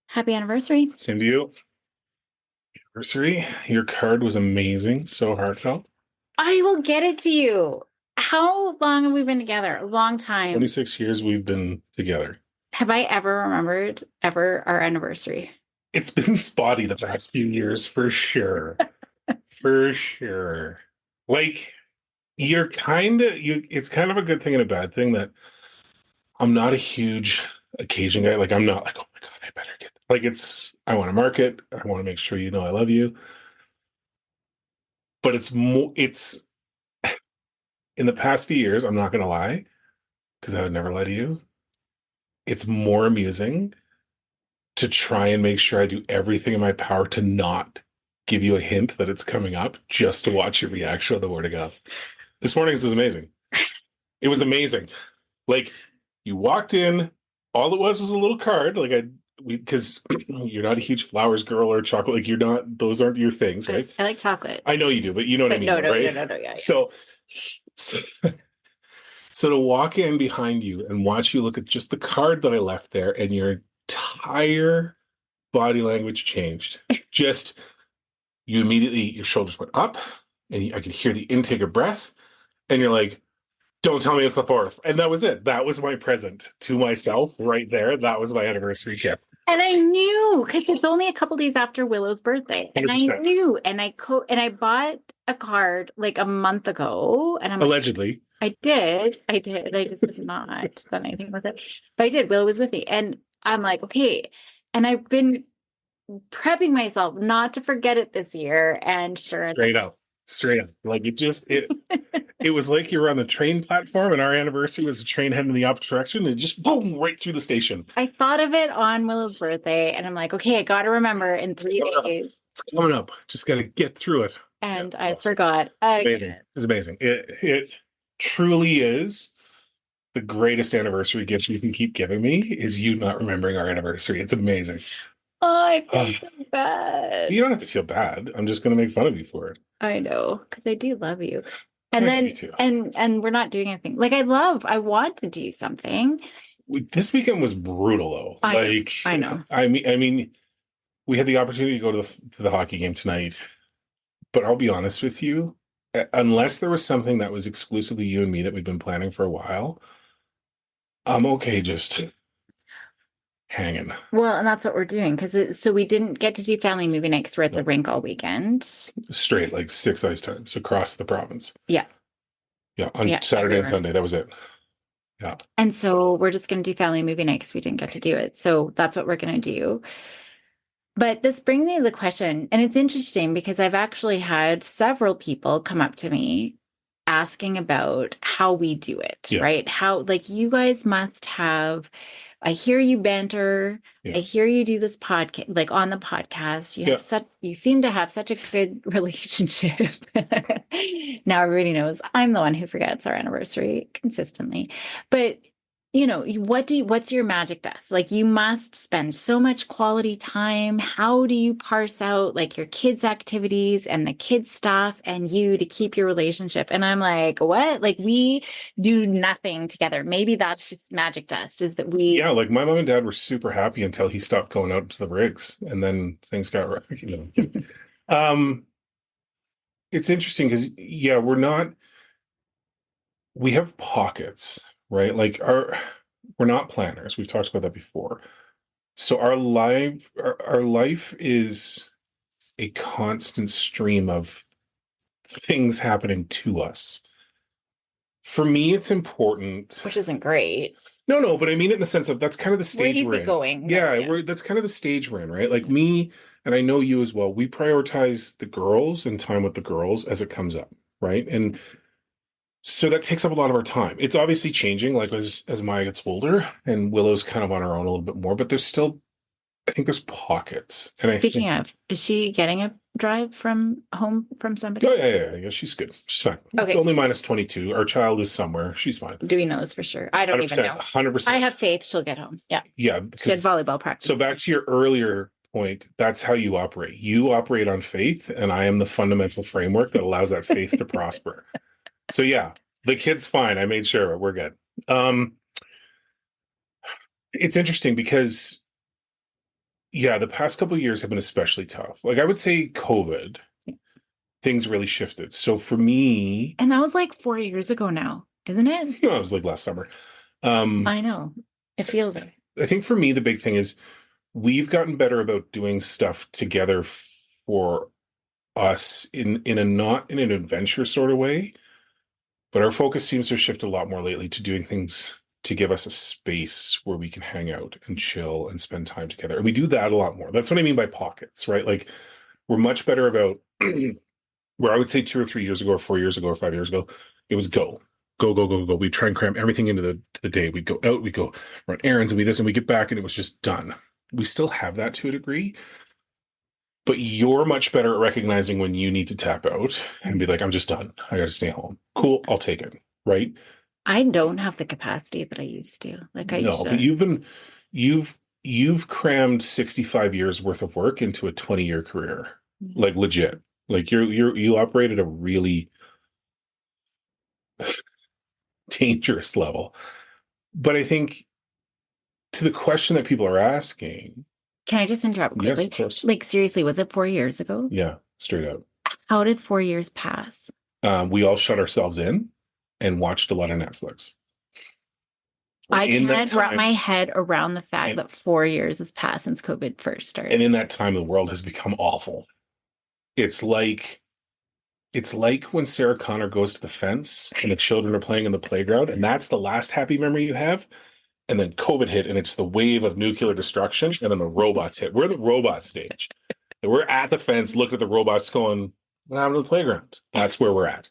Happy anniversary. Same to you. Anniversary. Your card was amazing. So heartfelt. I will get it to you. How long have we been together? A long time. 26 years we've been together. Have I ever remembered our anniversary? It's been spotty the past few years for sure. For sure. Like it's kind of a good thing and a bad thing that I'm not a huge occasion guy. Like I'm not like, oh my God, I better get like I want to market. I want to make sure you know I love you. But it's in the past few years, I'm not gonna lie, because I would never lie to you. It's more amusing to try and make sure I do everything in my power to not give you a hint that it's coming up, just to watch your reaction on the word of God. This morning was amazing. It was amazing. Like you walked in, all it was a little card. Like because you're not a huge flowers girl or chocolate. Like you're not; those aren't your things, right? I like chocolate. I know you do, but you know what I mean, no, right? No, yeah. So to walk in behind you and watch you look at just the card that I left there, and your entire body language changed. Just you immediately, your shoulders went up, and I could hear the intake of breath, and you're like, "Don't tell me it's the 4th." And that was it. That was my present to myself right there. That was my anniversary gift. And I knew because it's only a couple days after Willow's birthday, and 100%. I knew, and I bought a card like a month ago, and I'm allegedly. Like, I did. I just did not done anything with it, but I did. Willow was with me, and I'm like, okay, and I've been prepping myself not to forget it this year, and sure, straight up, like it was like you were on the train platform, and our anniversary was a train heading in the opposite direction, and just boom, right through the station. I thought of it on Willow's birthday, and I'm like, okay, I got to remember in 3 days. It's coming up. Just got to get through it. And I forgot. Amazing. It's amazing. It truly is the greatest anniversary gift you can keep giving me is you not remembering our anniversary. It's amazing. Oh, I feel so bad. You don't have to feel bad. I'm just going to make fun of you for it. I know, because I do love you. And then, and we're not doing anything. Like I want to do something. This weekend was brutal, though. I know. I mean, we had the opportunity to go to the hockey game tonight, but I'll be honest with you, unless there was something that was exclusively you and me that we'd been planning for a while, I'm okay just hanging. Well, and that's what we're doing so we didn't get to do family movie night because we're at the rink all weekend. Straight, like 6 ice times across the province. Yeah. Yeah, on Saturday and Sunday, that was it. Yeah. And so we're just going to do family movie night because we didn't get to do it. So that's what we're going to do. But this brings me to the question, and it's interesting because I've actually had several people come up to me asking about how we do it, right? How, like, you guys must have, I hear you banter, I hear you do this podcast, like on the podcast, you seem to have such a good relationship. Now everybody knows I'm the one who forgets our anniversary consistently, but you know, what's your magic dust? Like you must spend so much quality time. How do you parse out like your kids' activities and the kids' stuff and you to keep your relationship? And I'm like, what? Like we do nothing together. Maybe that's just magic dust is that we. Yeah. Like my mom and dad were super happy until he stopped going out to the rigs and then things got right. It's interesting because we have pockets. Right? Like we're not planners. We've talked about that before. So our life is a constant stream of things happening to us. For me, it's important. Which isn't great. No, but I mean it in the sense of that's kind of the stage we're in. Going? Yeah, that's kind of the stage we're in, right? Like me, and I know you as well, we prioritize the girls and time with the girls as it comes up, right? And so that takes up a lot of our time. It's obviously changing, like as Maya gets older and Willow's kind of on her own a little bit more, but there's still, I think there's pockets. And Speaking of, is she getting a drive from home from somebody? Oh, yeah, she's good. She's fine. Okay. It's only -22. Our child is somewhere. She's fine. Do we know this for sure? I don't even know. 100%. I have faith she'll get home. Yeah. Yeah. She had volleyball practice. So back to your earlier point, that's how you operate. You operate on faith, and I am the fundamental framework that allows that faith to prosper. So yeah, the kid's fine. I made sure we're good. Um, it's interesting because yeah, the past couple of years have been especially tough. Like I would say COVID, things really shifted. So for me, And that was like 4 years ago now, isn't it? it was like last summer. Um, I know. It feels like. I think for me, the big thing is we've gotten better about doing stuff together for us in a not in an adventure sort of way, but our focus seems to shift a lot more lately to doing things to give us a space where we can hang out and chill and spend time together. And we do that a lot more. That's what I mean by pockets, right? Like we're much better about where I would say 2 or 3 years ago or 4 years ago or 5 years ago, it was go. Go, go, go, go. We try and cram everything into the day. We'd go out, we go run errands, and we this, and we get back, and it was just done. We still have that to a degree, but you're much better at recognizing when you need to tap out and be like, I'm just done. I got to stay home. Cool, I'll take it. Right? I don't have the capacity that I used to. Like I used No, but to. you've crammed 65 years worth of work into a 20-year career. Like legit. Like you operate at a really dangerous level. But I think to the question that people are asking, Can I just interrupt yes, quickly? of course. Like seriously, was it 4 years ago? Yeah, straight up. How did 4 years pass? We all shut ourselves in and watched a lot of Netflix. I In that can't wrap time, my head around the fact and, that 4 years has passed since COVID first started. and in that time, the world has become awful. It's like when Sarah Connor goes to the fence and the children are playing in the playground, and that's the last happy memory you have. And then COVID hit, and it's the wave of nuclear destruction, and then the robots hit. We're the robot stage. And we're at the fence, looking at the robots, going, "What happened to the playground?" That's where we're at.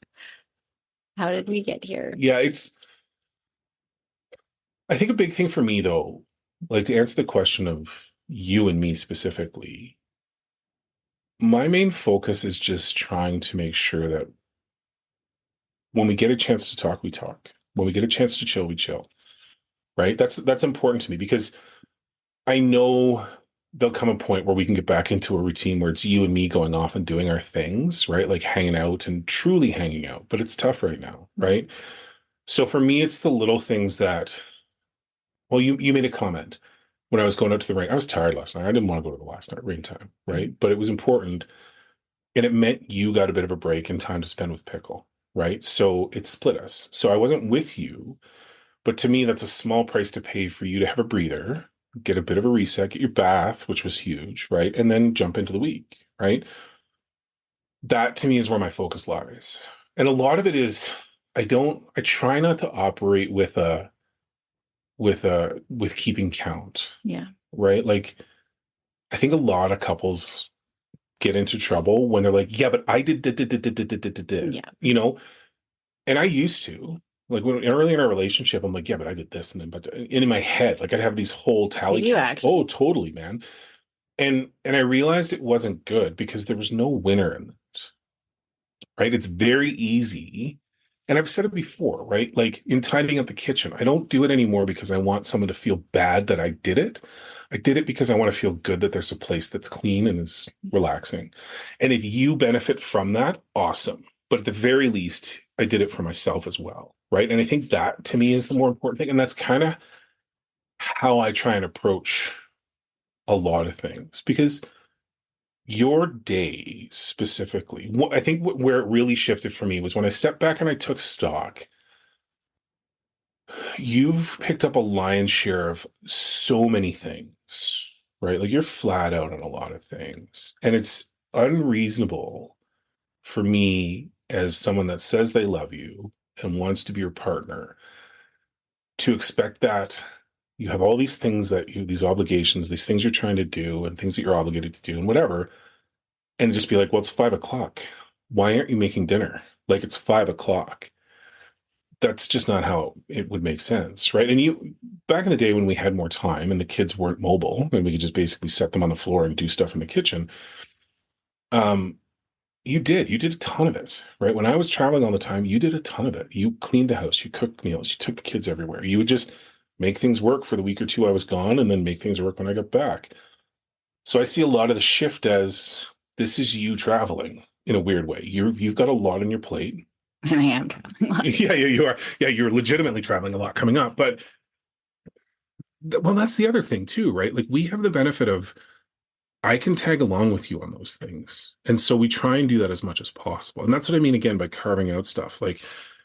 How did we get here? Yeah, it's. I think a big thing for me, though, like to answer the question of you and me specifically, my main focus is just trying to make sure that when we get a chance to talk, we talk. When we get a chance to chill, we chill. Right? That's important to me because I know there'll come a point where we can get back into a routine where it's you and me going off and doing our things, right? Like hanging out and truly hanging out. But it's tough right now, right? So for me, it's the little things that, well, you made a comment when I was going out to the ring. I was tired last night. I didn't want to go to the last night ring time, right? But it was important. And it meant you got a bit of a break and time to spend with Pickle, right? So it split us. So I wasn't with you, but to me, that's a small price to pay for you to have a breather, get a bit of a reset, get your bath, which was huge, right? And then jump into the week, right? That to me is where my focus lies. And a lot of it is I try not to operate with keeping count. Yeah. Right? Like I think a lot of couples get into trouble when they're like, yeah, but I did, Yeah. you know, and I used to. Like when early in our relationship, I'm like, yeah, but I did this, and then but and in my head, like I'd have these whole tally You counts. actually. Oh, totally, man. And I realized it wasn't good because there was no winner in it. Right? It's very easy. And I've said it before, right? Like in tidying up the kitchen, I don't do it anymore because I want someone to feel bad that I did it. I did it because I want to feel good that there's a place that's clean and is relaxing. And if you benefit from that, awesome. But at the very least, I did it for myself as well. Right. And I think that to me is the more important thing. And that's kind of how I try and approach a lot of things because your day specifically, I think where it really shifted for me was when I stepped back and I took stock. You've picked up a lion's share of so many things, right? Like you're flat out on a lot of things. And it's unreasonable for me as someone that says they love you and wants to be your partner to expect that you have all these things these obligations, these things you're trying to do and things that you're obligated to do and whatever, and just be like, well, it's 5 o'clock. Why aren't you making dinner? Like it's 5 o'clock. That's just not how it would make sense, right? And back in the day when we had more time and the kids weren't mobile and we could just basically set them on the floor and do stuff in the kitchen, um, you did a ton of it, right? When I was traveling all the time, you did a ton of it. You cleaned the house, you cooked meals, you took the kids everywhere. You would just make things work for the week or two I was gone and then make things work when I got back. So I see a lot of the shift as this is you traveling in a weird way. You've got a lot on your plate. And I am traveling a lot. Yeah, you are. Yeah, you're legitimately traveling a lot coming up. But well, that's the other thing too, right? Like we have the benefit of I can tag along with you on those things. And so we try and do that as much as possible. And that's what I mean again by carving out stuff. Like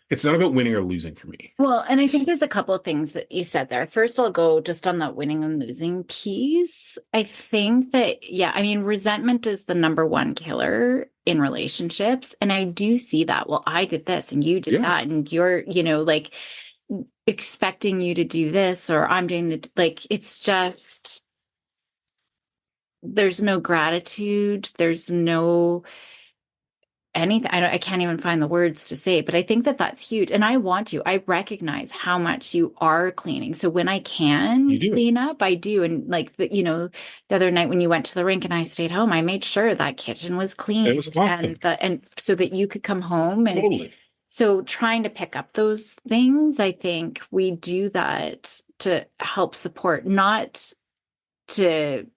it's not about winning or losing for me. Well, and I think there's a couple of things that you said there. First, I'll go just on the winning and losing piece. I think that, yeah, I mean, resentment is the number one killer in relationships. And I do see that. Well, I did this and you did Yeah. that, and you're, like expecting you to do this, or I'm doing it's just, there's no gratitude. There's no anything. I can't even find the words to say, but I think that that's huge. And I recognize how much you are cleaning. So when I You can do. clean up, I do. And like the other night when you went to the rink and I stayed home, I made sure that kitchen was It clean was awesome. and so that you could come home. And Totally. so trying to pick up those things, I think we do that to help support, not to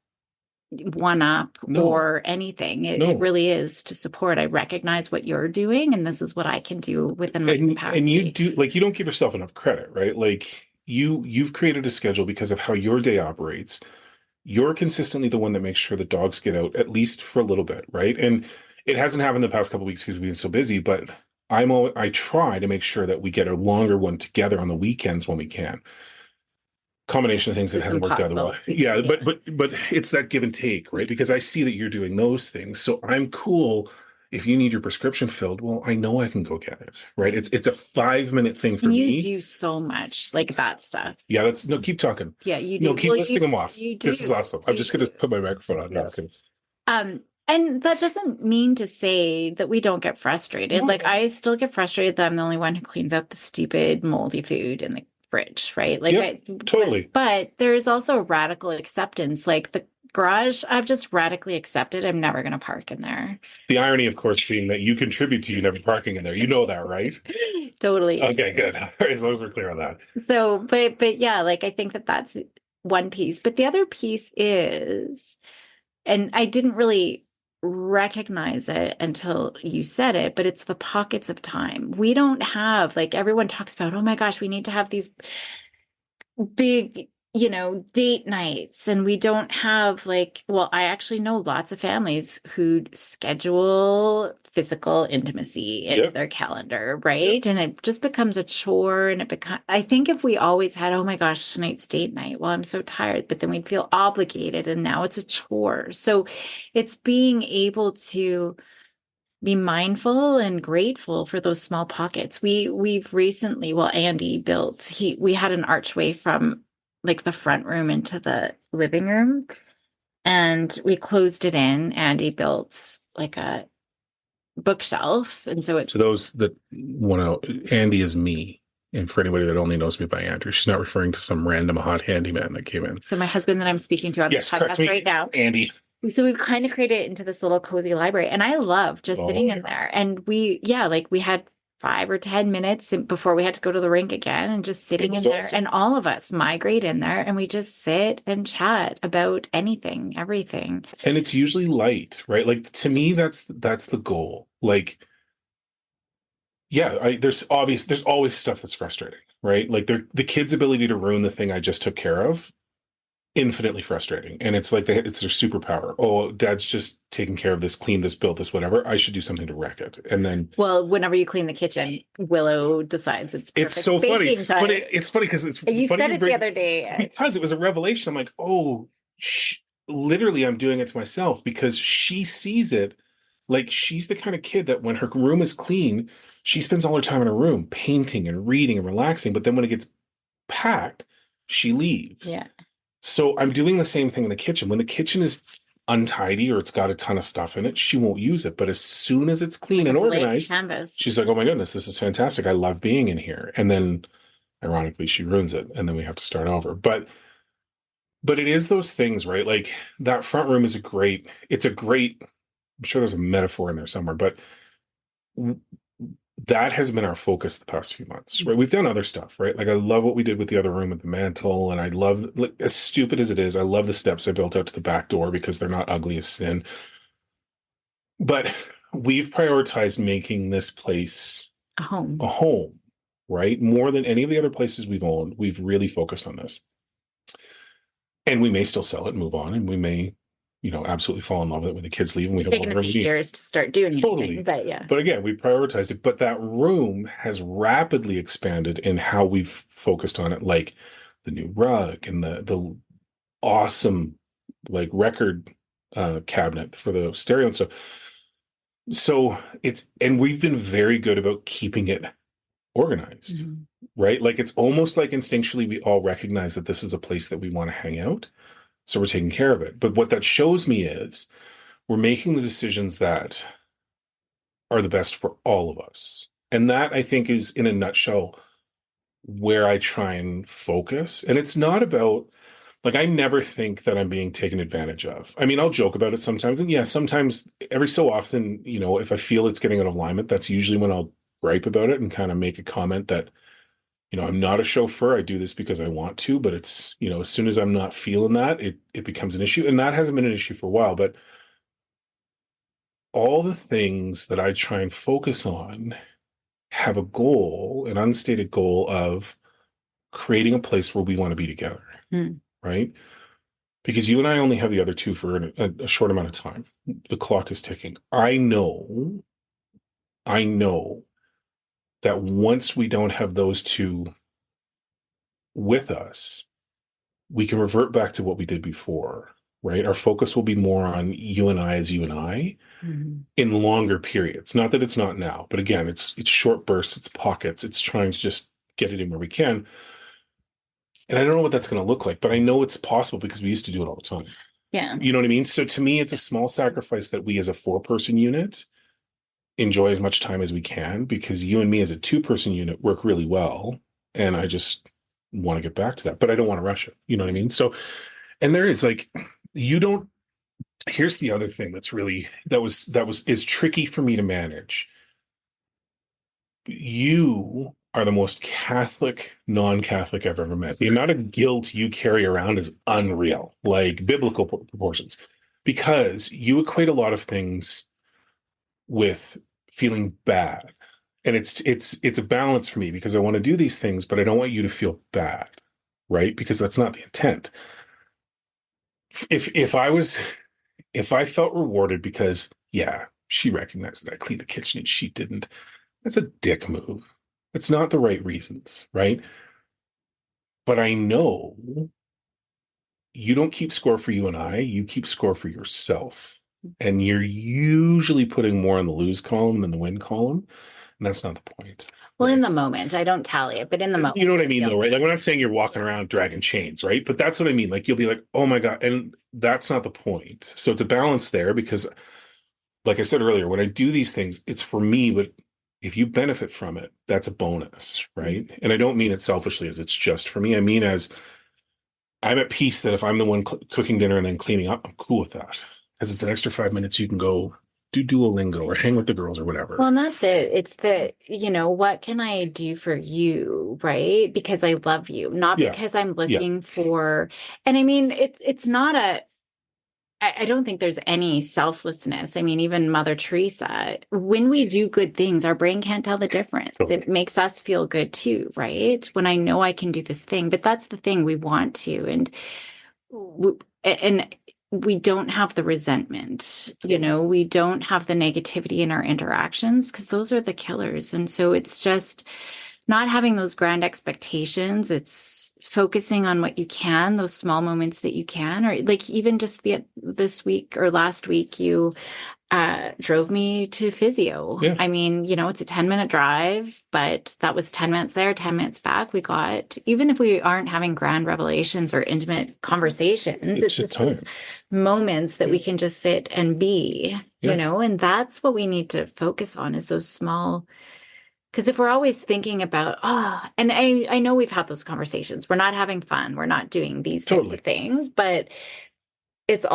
one up No, or anything. It no. really is to support. I recognize what you're doing, and this is what I can do within my And you capacity. do like you don't give yourself enough credit, right? Like you've created a schedule because of how your day operates. You're consistently the one that makes sure the dogs get out at least for a little bit, right? And it hasn't happened the past couple of weeks because we've been so busy, but I try to make sure that we get a longer one together on the weekends when we can. Combination of things that It's hasn't worked out impossible. well. Yeah, Yeah. but it's that give and take, right? Because I see that you're doing those things. So I'm cool if you need your prescription filled, well, I know I can go get it, right? It's a 5 minute thing for And you me. do so much like that stuff. Yeah, that's no, keep talking. Yeah, you No, do. keep Well, listing them off. you This is do. awesome. I'm You just do. gonna put my microphone on now. Yes. And that doesn't mean to say that we don't get frustrated. Like No. I still get frustrated that I'm the only one who cleans out the stupid moldy food in the fridge, right? Like Yep, totally. but there is also radical acceptance. Like the garage, I've just radically accepted I'm never going to park in there. The irony, of course, being that you contribute to you never parking in there. You know that, right? Totally. Okay, good. All right, as long as we're clear on that. So, but yeah, like I think that that's one piece. But the other piece is, and I didn't really recognize it until you said it, but it's the pockets of time. We don't have, like everyone talks about, oh my gosh, we need to have these big, date nights. And we don't have like, well, I actually know lots of families who schedule physical intimacy into Yep, their calendar, yep. right? And it just becomes a chore. And I think if we always had, oh my gosh, tonight's date night, well, I'm so tired, but then we'd feel obligated and now it's a chore. So it's being able to be mindful and grateful for those small pockets. We've recently, well, Andy built, we had an archway from like the front room into the living room and we closed it in. Andy built like a bookshelf. And so it's To those that want to, Andy is me. And for anybody that only knows me by Andrew, she's not referring to some random hot handyman that came in. so my husband that I'm speaking to on this Yes, correct podcast me, right now. Andy. So we've kind of created it into this little cozy library. And I love just sitting Oh, in there. And like we had 5 or 10 minutes before we had to go to the rink again and just it sitting in was there. awesome. And all of us migrate in there and we just sit and chat about anything, everything. And it's usually light, right? Like to me, that's the goal. Like, yeah, there's always stuff that's frustrating, right? Like the kid's ability to ruin the thing I just took care of, infinitely frustrating. And it's like it's their superpower. Oh, dad's just taking care of this, clean this, built this, whatever. I should do something to wreck it. And then Well, whenever you clean the kitchen, Willow decides it's it's perfect so funny, baking but time. it's funny because it's And you funny said you it the bring other day. because it was a revelation. I'm like, oh, literally, I'm doing it to myself because she sees it. Like she's the kind of kid that when her room is clean, she spends all her time in her room painting and reading and relaxing. But then when it gets packed, she leaves. Yeah. So I'm doing the same thing in the kitchen. When the kitchen is untidy or it's got a ton of stuff in it, she won't use it. But as soon as it's clean Like a and blank organized, canvas. she's like, oh my goodness, this is fantastic. I love being in here. And then ironically, she ruins it. And then we have to start over. But it is those things, right? Like that front room is it's a great, I'm sure there's a metaphor in there somewhere, but that has been our focus the past few months, right? We've done other stuff, right? Like I love what we did with the other room with the mantle, and I love, like, as stupid as it is, I love the steps I built out to the back door because they're not ugly as sin. But we've prioritized making this place A home. a home, right? More than any of the other places we've owned, we've really focused on this. And we may still sell it and move on, and we may, absolutely fall in love with it when the kids leave and we It's have taken one a room few we need. years to start doing anything, Totally. but yeah. But again, we prioritized it. But that room has rapidly expanded in how we've focused on it, like the new rug and the awesome like record cabinet for the stereo and stuff. So and we've been very good about keeping it organized, Mhm. right? Like it's almost like instinctually we all recognize that this is a place that we want to hang out. So we're taking care of it. But what that shows me is we're making the decisions that are the best for all of us. And that I think is in a nutshell where I try and focus. And it's not about, like, I never think that I'm being taken advantage of. I mean, I'll joke about it sometimes. And yeah, sometimes every so often, if I feel it's getting out of alignment, that's usually when I'll gripe about it and kind of make a comment that, I'm not a chauffeur. I do this because I want to, but it's, as soon as I'm not feeling that, it becomes an issue. And that hasn't been an issue for a while. But all the things that I try and focus on have a goal, an unstated goal of creating a place where we want to be together, Mm. right? Because you and I only have the other two for a short amount of time. The clock is ticking. I know that once we don't have those two with us, we can revert back to what we did before, right? Our focus will be more on you and I as you and I Mhm. in longer periods. Not that it's not now, but again, it's short bursts, it's pockets, it's trying to just get it in where we can. And I don't know what that's going to look like, but I know it's possible because we used to do it all the time. Yeah. You know what I mean? So to me, it's a small sacrifice that we as a 4-person unit enjoy as much time as we can because you and me as a 2-person unit work really well. And I just want to get back to that, but I don't want to rush it. You know what I mean? So, and there is like, you don't, here's the other thing is tricky for me to manage. You are the most Catholic non-Catholic I've ever met. The amount of guilt you carry around is unreal, like biblical proportions, because you equate a lot of things with feeling bad. And it's a balance for me because I want to do these things, but I don't want you to feel bad, right? Because that's not the intent. If I felt rewarded because, yeah, she recognized that I cleaned the kitchen and she didn't, that's a dick move. It's not the right reasons, right? But I know you don't keep score for you and I, you keep score for yourself. And you're usually putting more on the lose column than the win column. And that's not the point. Well, in Right? the moment, I don't tally it, but in the moment, You know what I I mean, feel though, right? good. Like, we're not saying you're walking around dragging chains, right? But that's what I mean. Like, you'll be like, oh my God. And that's not the point. So it's a balance there because, like I said earlier, when I do these things, it's for me, but if you benefit from it, that's a bonus, right? And I don't mean it selfishly as it's just for me. I mean, as I'm at peace that if I'm the one cooking dinner and then cleaning up, I'm cool with that because it's an extra 5 minutes you can go do Duolingo or hang with the girls or whatever. Well, and that's it. It's what can I do for you, right? Because I love you, not Yeah. because I'm Yeah. looking for, and I mean, it's not I don't think there's any selflessness. I mean, even Mother Teresa, when we do good things, our brain can't tell the difference. Totally. It makes us feel good too, right? When I know I can do this thing, but that's the thing we want to. And we don't have the resentment, we don't have the negativity in our interactions because those are the killers. And so it's just not having those grand expectations. It's focusing on what you can, those small moments that you can, or like even just this week or last week, you drove me to physio. Yeah. I mean, it's a 10-minute drive, but that was 10 minutes there, 10 minutes back. We got, even if we aren't having grand revelations or intimate conversations, It's it's just just those time. moments that we Yeah. can just sit and be, Yeah. and that's what we need to focus on is those small, because if we're always thinking about, and I know we've had those conversations, we're not having fun, we're not doing these types of Totally. things, but it's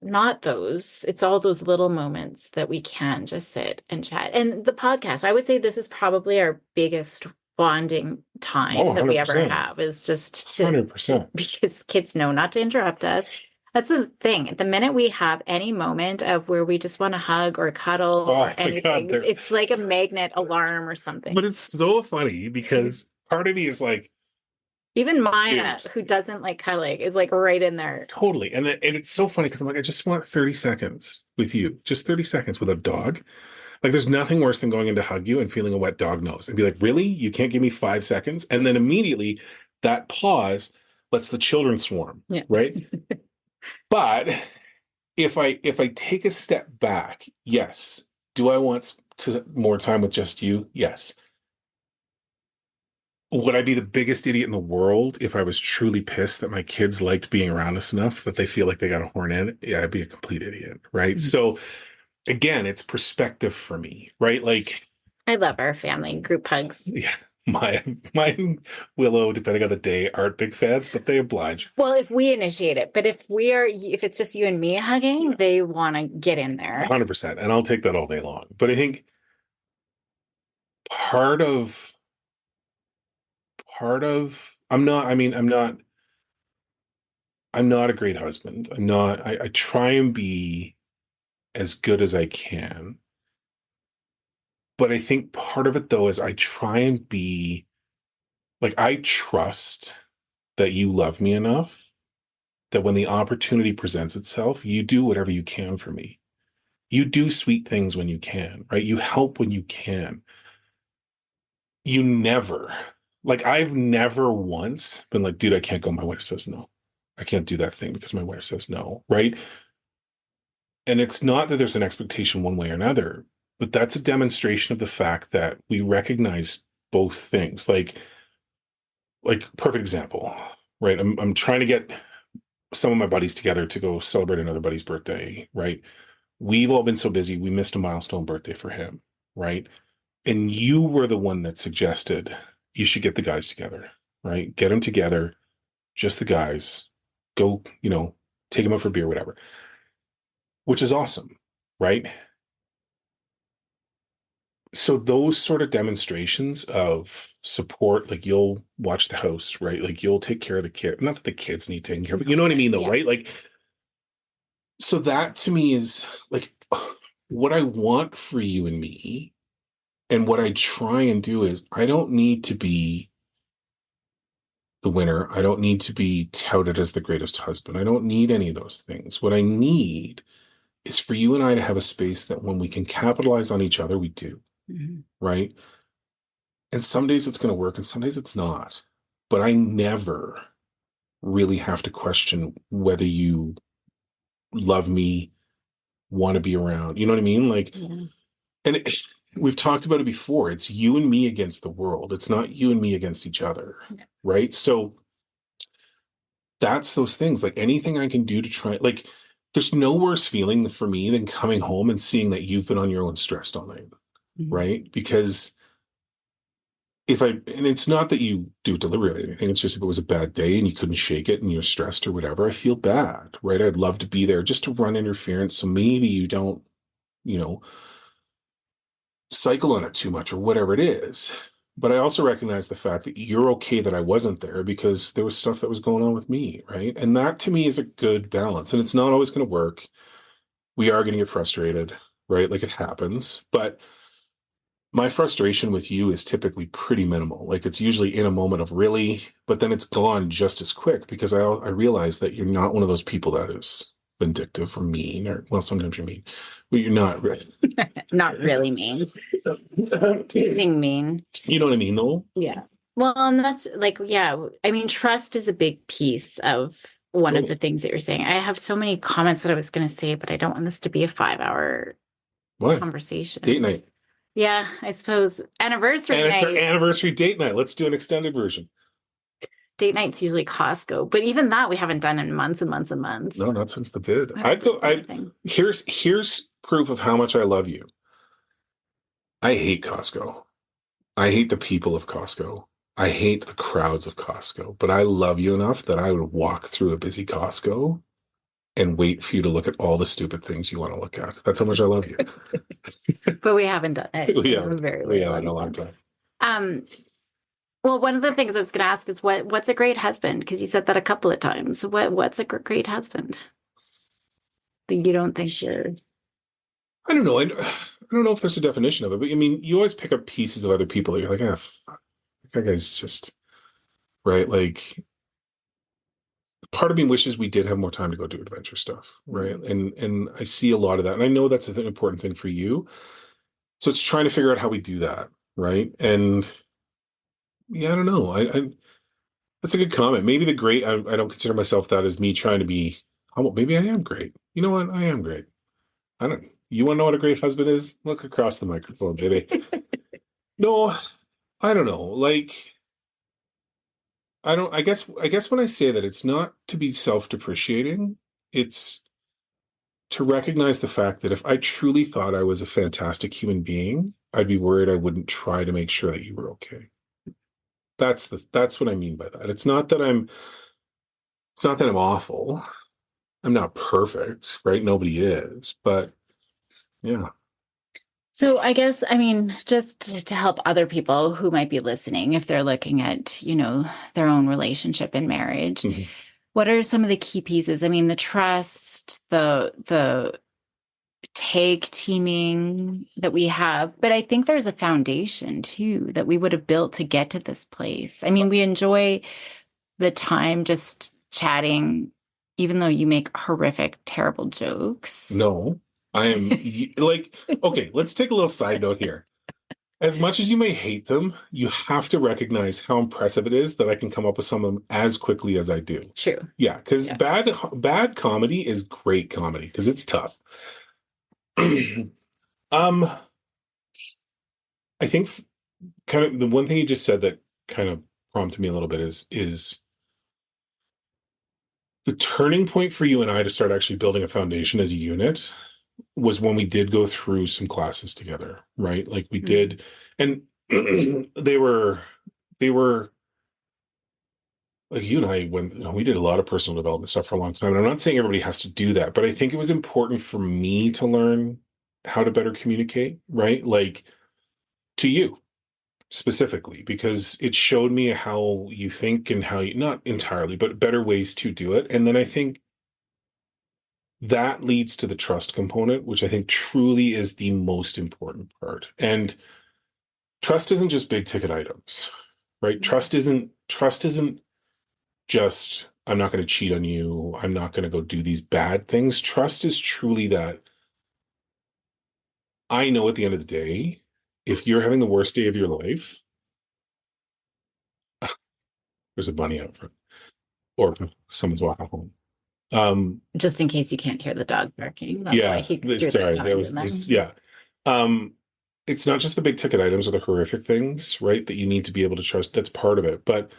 not those. It's all those little moments that we can just sit and chat. And the podcast, I would say this is probably our biggest bonding Oh, time that we ever 100%. have is just to 100%. because kids know not to interrupt us. That's the thing. The minute we have any moment of where we just want to hug or cuddle Oh or my God. anything, it's like a magnet alarm or But something. it's so funny because part of me is like, Even Maya, dude, who doesn't like cuddling, is like right in there. totally. And it's so funny because I'm like, I just want 30 seconds with you, just 30 seconds with a dog. Like, there's nothing worse than going in to hug you and feeling a wet dog nose and be like, really? You can't give me 5 seconds? And then immediately that pause lets the children swarm, Yeah. right? But if I take a step back, yes. Do I want more time with just you? Yes. Would I be the biggest idiot in the world if I was truly pissed that my kids liked being around us enough that they feel like they got a horn in? Yeah, I'd be a complete idiot, right? Mhm. So again, it's perspective for me, right? Like, I love our family group hugs. yeah, my Willow, depending on the day, aren't big fans, but they oblige. Well, if we initiate it, but if it's just you and me hugging, they want to get in there. 100%. And I'll take that all day long. But I think part of I'm not, I mean, I'm not a great husband. I try and be as good as I can. But I think part of it though is I try and be like, I trust that you love me enough that when the opportunity presents itself, you do whatever you can for me. You do sweet things when you can, right? You help when you can. You never, like, I've never once been like, dude, I can't go. My wife says no. I can't do that thing because my wife says no, right? And it's not that there's an expectation one way or another, but that's a demonstration of the fact that we recognize both things. Like perfect example, right? I'm trying to get some of my buddies together to go celebrate another buddy's birthday, right? We've all been so busy, we missed a milestone birthday for him, right? And you were the one that suggested you should get the guys together, right? Get them together, just the guys, go, take them out for beer, whatever, which is awesome, right? So those sort of demonstrations of support, like you'll watch the house, right? Like you'll take care of the kid. Not that the kids need taking care, but you know what I mean, though, Yeah. right? Like, so that to me is like what I want for you and me. And what I try and do is I don't need to be the winner. I don't need to be touted as the greatest husband. I don't need any of those things. What I need is for you and I to have a space that when we can capitalize on each other, we do, right? And some days it's going to work and some days it's not. But I never really have to question whether you love me, want to be around. You know what I mean? Like, Yeah. and we've talked about it before. It's you and me against the world. It's not you and me against each other. Yeah. Right. So that's those things. Like anything I can do to try, like, there's no worse feeling for me than coming home and seeing that you've been on your own stressed all night. Right. Because and it's not that you do it deliberately or anything, it's just if it was a bad day and you couldn't shake it and you're stressed or whatever, I feel bad, right? I'd love to be there just to run interference. So maybe you don't, you know, cycle on it too much or whatever it is. But I also recognize the fact that you're okay that I wasn't there because there was stuff that was going on with me, right? And that to me is a good balance. And it's not always going to work. We are going to get frustrated, right? Like it happens. But my frustration with you is typically pretty minimal. Like it's usually in a moment of really, but then it's gone just as quick because I realize that you're not one of those people that is vindictive or mean, or well, sometimes you're mean, but you're not really. Not really mean. Teasing mean. You know what I mean, though? Yeah. Well, and that's like, yeah, I mean, trust is a big piece of one of the things that you're saying. I have so many comments that I was going to say, but I don't want this to be a 5-hour What? conversation. Date night. Yeah, I suppose anniversary night. Anniversary date night. Let's do an extended version. Date night's usually Costco, but even that we haven't done in months and months and months. No, not since the bid. Here's proof of how much I love you. I hate Costco. I hate the people of Costco. I hate the crowds of Costco, but I love you enough that I would walk through a busy Costco and wait for you to look at all the stupid things you want to look at. That's how much I love you. But we haven't done it We in a haven't. very, We very haven't in a long long time. time. Um, well, one of the things I was going to ask is what's a great husband? Because you said that a couple of times. What's a great husband that you don't think you're? I don't know. I don't know if there's a definition of it, but I mean, you always pick up pieces of other people that you're like, ah, fuck, that guy's just right. Like, part of me wishes we did have more time to go do adventure stuff, right? And I see a lot of that, and I know that's an important thing for you. So it's trying to figure out how we do that, right? And yeah, I don't know. I that's a good comment. Maybe the great. I don't consider myself that as me trying to be. Oh, well, maybe I am great. You know what? I am great. I don't. You want to know what a great husband is? Look across the microphone, baby. No, I don't know. Like, I don't. I guess when I say that, it's not to be self-depreciating. It's to recognize the fact that if I truly thought I was a fantastic human being, I'd be worried I wouldn't try to make sure that you were okay. That's what I mean by that. It's not that I'm awful. I'm not perfect, right? Nobody is, but yeah. So I guess, I mean, just to help other people who might be listening, if they're looking at, their own relationship and marriage, Mhm. what are some of the key pieces? I mean, the trust, the tag teaming that we have, but I think there's a foundation too that we would have built to get to this place. I mean, we enjoy the time just chatting, even though you make horrific, terrible jokes. No, I am like, okay, let's take a little side note here. As much as you may hate them, you have to recognize how impressive it is that I can come up with some of them as quickly as I do. True. Yeah, because Yeah. bad comedy is great comedy because it's tough. I think kind of the one thing you just said that kind of prompted me a little bit is the turning point for you and I to start actually building a foundation as a unit was when we did go through some classes together, right? Like we Mm. did, and they were like you and I we did a lot of personal development stuff for a long time. And I'm not saying everybody has to do that, but I think it was important for me to learn how to better communicate, right? Like to you specifically, because it showed me how you think and how you, not entirely, but better ways to do it. And then I think that leads to the trust component, which I think truly is the most important part. And trust isn't just big ticket items, right? Trust isn't just I'm not going to cheat on you. I'm not going to go do these bad things. Trust is truly that I know at the end of the day, if you're having the worst day of your life, there's a bunny out front or someone's walking home. Just in case you can't hear the dog barking. That's why Yeah, he threw that sorry, that comment in was there. yeah. Um, it's not just the big ticket items or the horrific things, right? That you need to be able to trust. That's part of it, but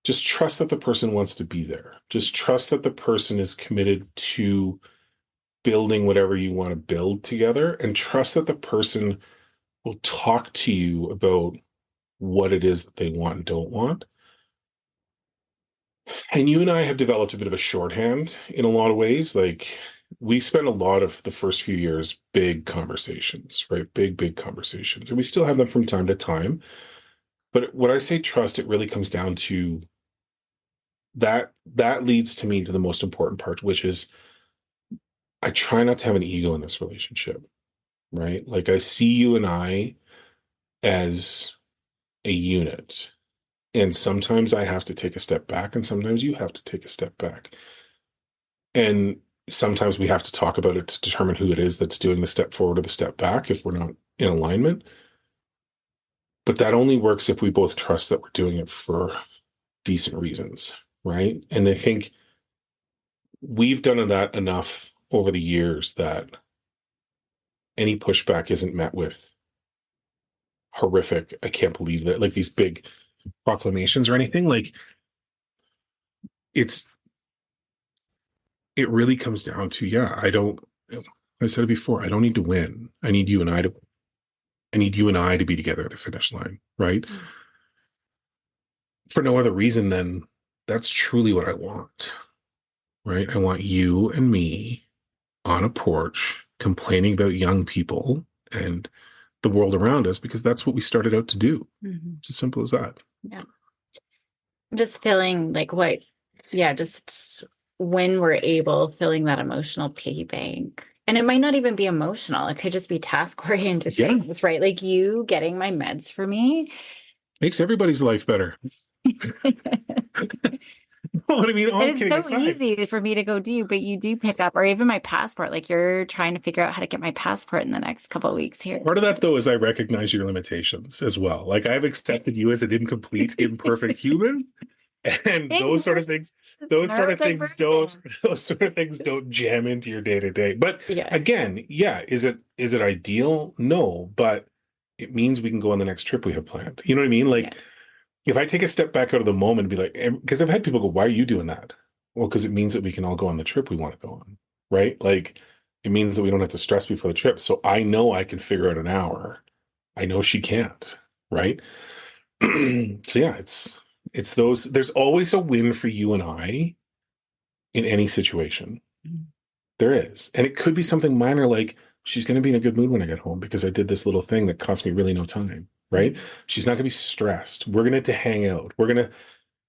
just trust that the person wants to be there. Just trust that the person is committed to building whatever you want to build together, and trust that the person will talk to you about what it is that they want and don't want. And you and I have developed a bit of a shorthand in a lot of ways. Like we spent a lot of the first few years, big conversations, right? Big, big conversations. And we still have them from time to time. But when I say trust, it really comes down to that leads to me to the most important part, which is I try not to have an ego in this relationship, right? Like I see you and I as a unit. And sometimes I have to take a step back, and sometimes you have to take a step back. And sometimes we have to talk about it to determine who it is that's doing the step forward or the step back if we're not in alignment. But that only works if we both trust that we're doing it for decent reasons, right? And I think we've done that enough over the years that any pushback isn't met with horrific, I can't believe that, like these big proclamations or anything. Like it's, it really comes down to, yeah, I said it before, I don't need to win. I need you and I to be together at the finish line, right? Mm. For no other reason than that's truly what I want. right? I want you and me on a porch complaining about young people and the world around us because that's what we started out to do. Mhm. It's as simple as that. Yeah. I'm just feeling like just when we're able, filling that emotional piggy bank. And it might not even be emotional. It could just be task oriented Yeah. things, right? Like you getting my meds for me. Makes everybody's life better. What I mean, all And it's kidding so aside. easy for me to go do, but you do pick up, or even my passport. Like you're trying to figure out how to get my passport in the next couple of weeks here. Part of that, though, is I recognize your limitations as well. Like I've accepted you as an incomplete, imperfect human, and Neurodivergent. those sort of things don't jam into your day to day. But Yeah. again, yeah, is it ideal? No, but it means we can go on the next trip we have planned. You know what I mean? Yeah. Like if I take a step back out of the moment and be like, because I've had people go, "Why are you doing that?" Well, because it means that we can all go on the trip we want to go on, right? Like it means that we don't have to stress before the trip. So I know I can figure out an hour. I know she can't, right? So yeah, it's those. There's always a win for you and I in any situation. There is, and it could be something minor like she's going to be in a good mood when I get home because I did this little thing that cost me really no time, right? She's not going to be stressed. We're going to hang out. We're going to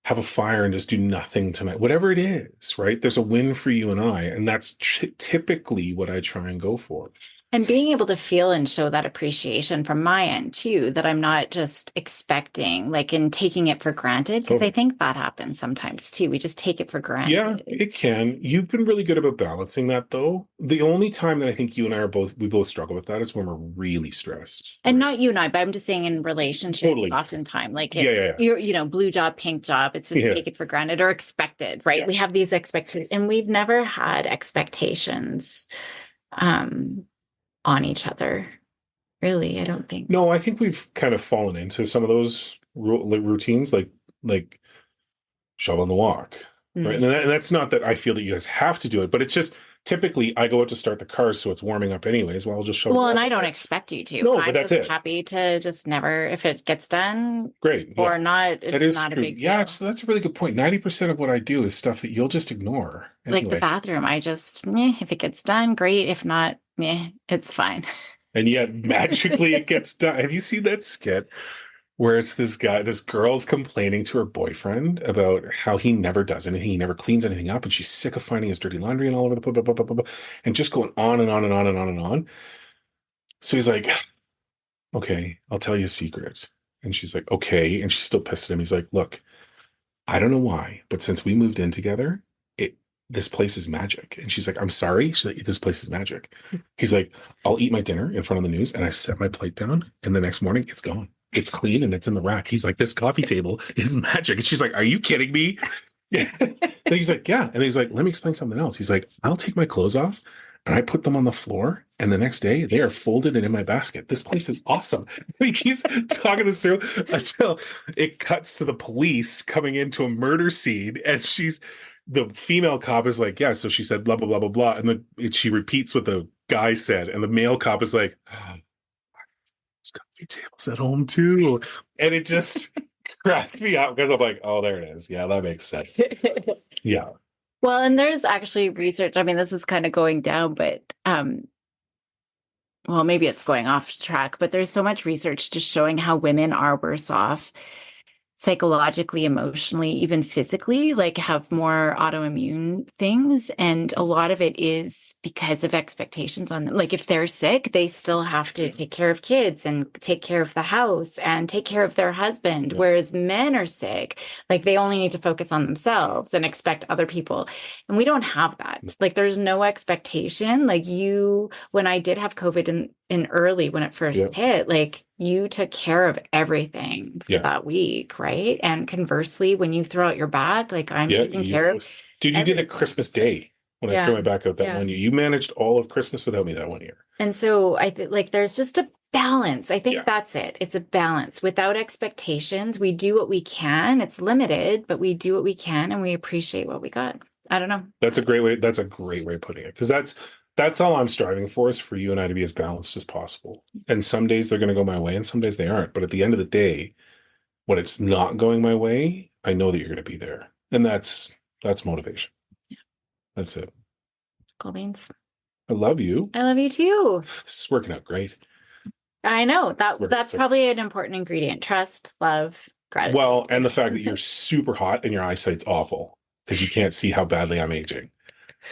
have a fire and just do nothing tonight. Whatever it is, right? There's a win for you and I, and that's typically what I try and go for. And being able to feel and show that appreciation from my end too, that I'm not just expecting, like, and taking it for granted, because I Totally. think that happens sometimes too. We just take it for Yeah, granted. it can. You've been really good about balancing that though. The only time that I think you and I we both struggle with that is when we're really stressed. And Right? not you and I, but I'm just saying in relationships, Totally. oftentimes, like Yeah, yeah, you're, blue job, pink job, it's just yeah. take it for granted or expected, right? Yeah. We have these expectations, and we've never had expectations um, on each other. Really, I don't think. No, I think we've kind of fallen into some of those routines, like shovel in the walk, right? Mm. And that's not that I feel that you guys have to do it, but it's just typically I go out to start the car, so it's warming up anyways. Well, I'll just shovel. Well, and I don't expect you to. No, but I'm that's just it. happy to just never, if it gets done Great. Yeah. or not, That it's is not a true. big Yeah, deal. that's a really good point. 90% of what I do is stuff that you'll just ignore. Like the Anyways. bathroom, I just, if it gets done, great. If not, it's fine. And yet magically it gets done. Have you seen that skit where it's this girl's complaining to her boyfriend about how he never does anything, he never cleans anything up, and she's sick of finding his dirty laundry and all over the blah, blah, blah, blah, blah, blah, and just going on and on and on and on and on. So he's like, okay, I'll tell you a secret. And she's like, okay. And she's still pissed at him. He's like, look, I don't know why, but since we moved in together, this place is magic. And she's like, I'm sorry. She's like, this place is magic. He's like, I'll eat my dinner in front of the news and I set my plate down. And the next morning it's gone. It's clean and it's in the rack. He's like, this coffee table is magic. And she's like, are you kidding me? Yeah. And he's like, yeah. And he's like, let me explain something else. He's like, I'll take my clothes off and I put them on the floor. And the next day they are folded and in my basket. This place is awesome. He's talking this through until it cuts to the police coming into a murder scene. And the female cop is like, yeah, so she said blah, blah, blah, blah, blah. And she repeats what the guy said. And the male cop is like, oh, there's coffee tables at home too. And it just cracked me up because I'm like, oh, there it is. Yeah, that makes sense. Yeah. Well, and there's actually research. I mean, this is kind of going down, but well, maybe it's going off track, but there's so much research just showing how women are worse off psychologically, emotionally, even physically, like have more autoimmune things. And a lot of it is because of expectations on them. Like if they're sick, they still have to take care of kids and take care of the house and take care of their husband. Yeah. Whereas men are sick, like they only need to focus on themselves and expect other people. And we don't have that. Like there's no expectation. Like when I did have COVID in early when it first hit, like you took care of everything for that week, right? And conversely, when you throw out your back, like I'm taking care of. Dude, you did a Christmas day when I threw my back out that one year. You managed all of Christmas without me that one year. And so I think like there's just a balance. I think that's it. It's a balance without expectations. We do what we can. It's limited, but we do what we can and we appreciate what we got. I don't know. That's a great way. That's a great way of putting it. Because that's all I'm striving for is for you and I to be as balanced as possible. And some days they're going to go my way and some days they aren't. But at the end of the day, when it's not going my way, I know that you're going to be there. And that's motivation. That's it. Cool beans. I love you. I love you too. This is working out great. I know Sorry, that's sorry. probably an important ingredient. Trust, love, gratitude. Well, and the fact that you're super hot and your eyesight's awful because you can't see how badly I'm aging.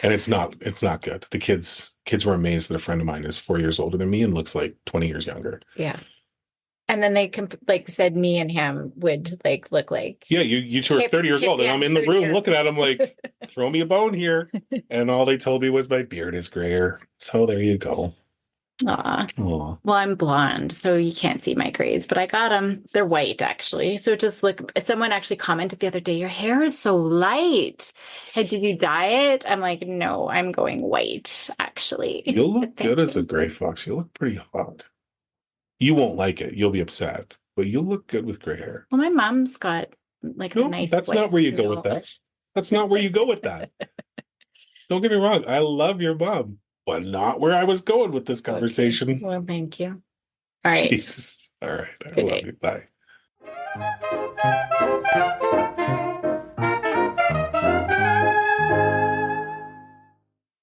And it's not good. The kids were amazed that a friend of mine is 4 years older than me and looks like 20 years younger. Yeah. And then they like said me and him would like look like Yeah, you two are 30 years old, and I'm in the room looking at them like, throw me a bone here. And all they told me was my beard is grayer. So there you go. Aw. Aw. Well, I'm blonde, so you can't see my grays, but I got them. They're white, actually. So just look, someone actually commented the other day, your hair is so light. Hey, did you dye it? I'm like, no, I'm going white, actually. You'll look Thank good as a you. gray fox. You'll look pretty hot. You won't like it. You'll be upset, but you'll look good with gray hair. Well, my mom's got like a No, nice that's white not where you go snow. with that. That's not where you go with that. Don't get me wrong. I love your mom, but not where I was going with this conversation. Okay. Well, thank you. All right. Jesus. All right. I Good love day. you. Bye.